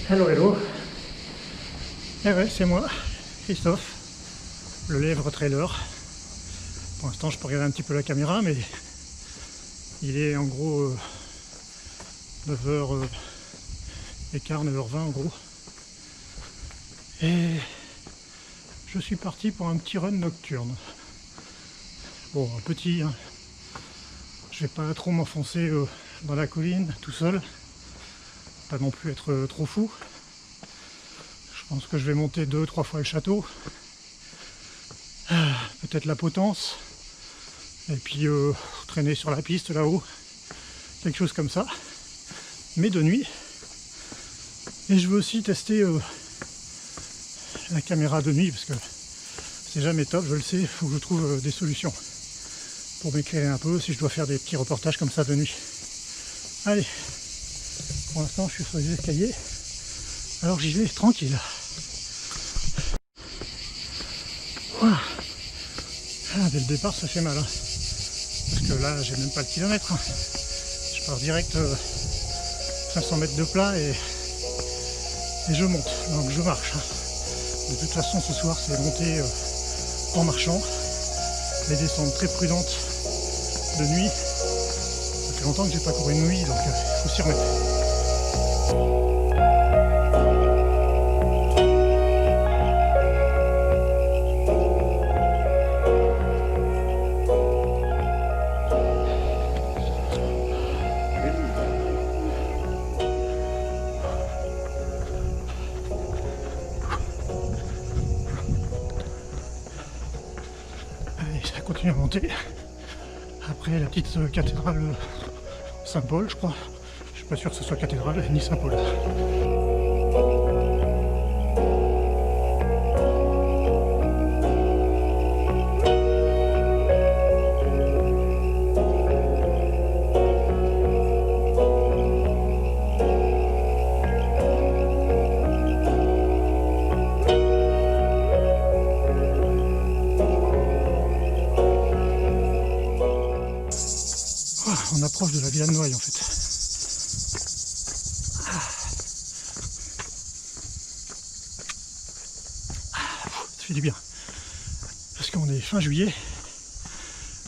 Hello, hello. Eh ouais, c'est moi, Christophe, le Lèvre Trailer. Pour l'instant, je peux regarder un petit peu la caméra, mais il est en gros 9h15, 9h20 en gros. Et je suis parti pour un petit run nocturne. Bon, un petit, hein. Je vais pas trop m'enfoncer dans la colline tout seul. Pas non plus être trop fou. Je pense que je vais monter 2-3 fois le château. Peut-être la potence. Et puis traîner sur la piste là-haut. Quelque chose comme ça. Mais de nuit. Et je veux aussi tester la caméra de nuit parce que c'est jamais top, je le sais. Il faut que je trouve des solutions pour m'éclairer un peu si je dois faire des petits reportages comme ça de nuit. Allez. Pour l'instant, je suis sur les escaliers. Alors j'y vais tranquille. Voilà. Ah, dès le départ, ça fait mal. Hein. Parce que là, j'ai même pas le kilomètre. Hein. Je pars direct 500 mètres de plat et je monte. Donc je marche. Hein. De toute façon, ce soir, c'est monter en marchant. Les descentes très prudentes de nuit. Ça fait longtemps que j'ai pas couru une nuit, donc il faut s'y remettre. Ça continue à monter. Après la petite cathédrale Saint-Paul, je crois. Je suis pas sûr que ce soit cathédrale ni Saint-Paul. On approche de la Villa de Noailles en fait. Ça fait du bien. Parce qu'on est fin juillet,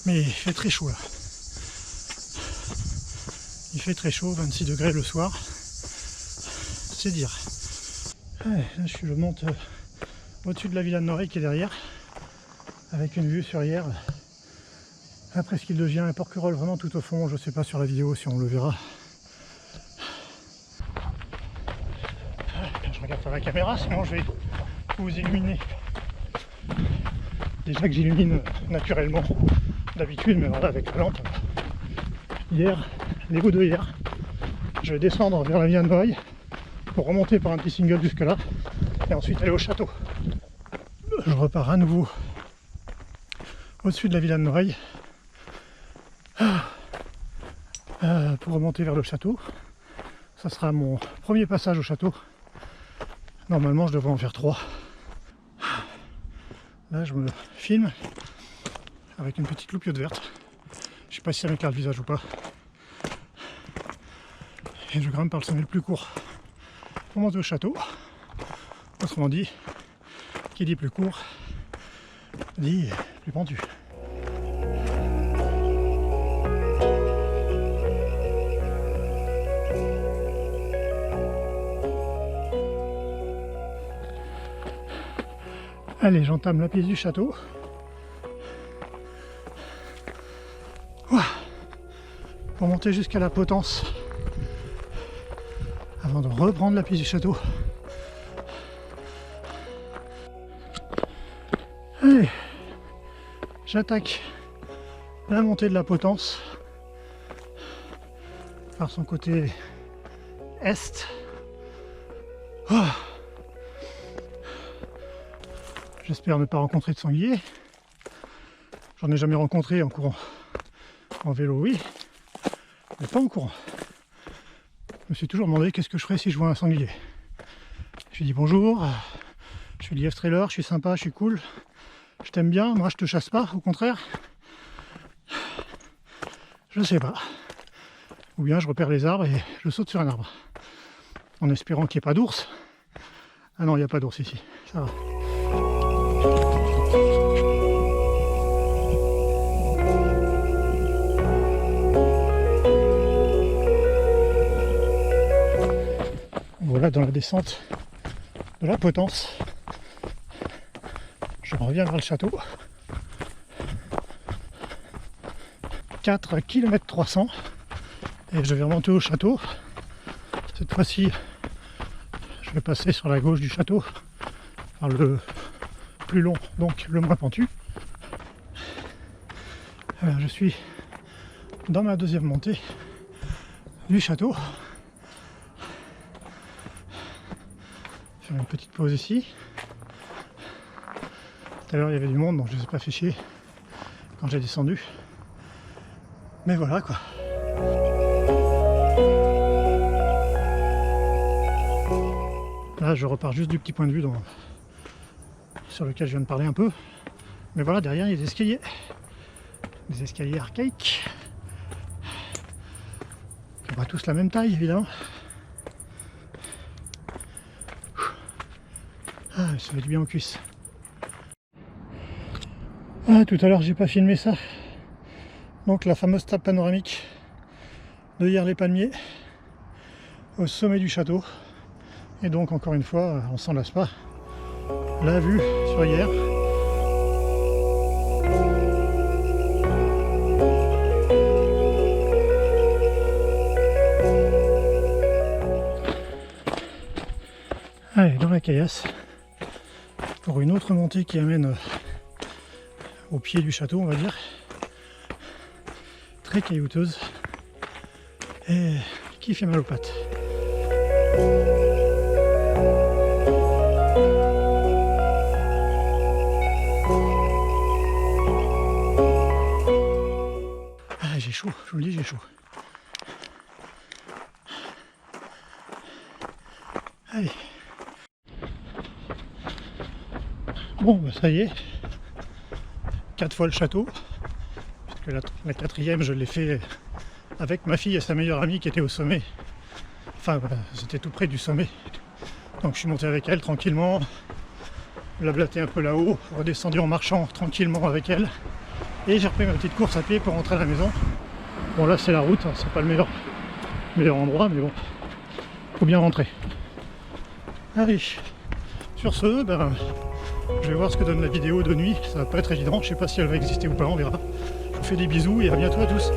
mais il fait très chaud là. Il fait très chaud, 26 degrés le soir. C'est dire. Allez, là je monte au-dessus de la Villa de Noailles qui est derrière, avec une vue sur hier. Après ce qu'il devient un Porquerolles vraiment tout au fond, je sais pas sur la vidéo si on le verra. Je regarde sur la caméra, sinon je vais vous illuminer. Déjà que j'illumine naturellement d'habitude, mais voilà avec la lampe. Hier, les bouts de hier, je vais descendre vers la Villa de Noailles pour remonter par un petit single jusque là et ensuite aller au château. Je repars à nouveau au-dessus de la Villa de Noailles. Pour remonter vers le château. Ça sera mon premier passage au château. Normalement je devrais en faire 3. Là je me filme avec une petite loupiote verte. Je sais pas si ça m'éclaire le visage ou pas. Et je grimpe par le sommet le plus court pour monter au château. Autrement dit, qui dit plus court dit plus pentu. Allez, j'entame la piste du château. Ouah. Pour monter jusqu'à la potence. Avant de reprendre la piste du château. Allez, j'attaque la montée de la potence par son côté est. Oh. J'espère ne pas rencontrer de sanglier. J'en ai jamais rencontré en courant. En vélo, oui, mais pas en courant. Je me suis toujours demandé qu'est-ce que je ferais si je vois un sanglier. Je lui dis bonjour, je suis Lièvre Trailer, je suis sympa, je suis cool, je t'aime bien, moi je te chasse pas, au contraire. Je sais pas. Ou bien je repère les arbres et je saute sur un arbre. en espérant qu'il n'y ait pas d'ours. Ah non, il n'y a pas d'ours ici, ça va. Voilà dans la descente de la Potence. Je reviens vers le château. 4 km 300 et je vais remonter au château. Cette fois-ci, je vais passer sur la gauche du château, enfin le plus long, donc le moins pentu. Alors, je suis dans ma deuxième montée du château. Je fais une petite pause ici. Tout à l'heure il y avait du monde, donc je ne les ai pas fait chier quand j'ai descendu. Mais voilà quoi. Là je repars juste du petit point de vue sur lequel je viens de parler un peu. Mais voilà, derrière il y a des escaliers. Des escaliers archaïques. Ils ont pas tous la même taille évidemment. Ah, ça fait du bien aux cuisses. Ah, tout à l'heure j'ai pas filmé ça. Donc la fameuse table panoramique de Yerles-les-Palmiers au sommet du château. Et donc encore une fois, on s'en lasse pas. La vue sur Yerres. Allez, dans la caillasse pour une autre montée qui amène au pied du château, on va dire. Très caillouteuse et qui fait mal aux pattes. Ah, j'ai chaud, je vous le dis, j'ai chaud. Allez. Bon, bah ça y est. 4 fois le château. Puisque la quatrième, je l'ai fait avec ma fille et sa meilleure amie qui était au sommet. Enfin, voilà, c'était tout près du sommet. Donc je suis monté avec elle tranquillement, blablaté un peu là-haut, redescendu en marchant tranquillement avec elle. Et j'ai repris ma petite course à pied pour rentrer à la maison. Bon là c'est la route, hein, c'est pas le meilleur endroit, mais bon, faut bien rentrer. Allez, sur ce, ben, je vais voir ce que donne la vidéo de nuit. Ça va pas être évident, je sais pas si elle va exister ou pas, on verra. Je vous fais des bisous et à bientôt à tous.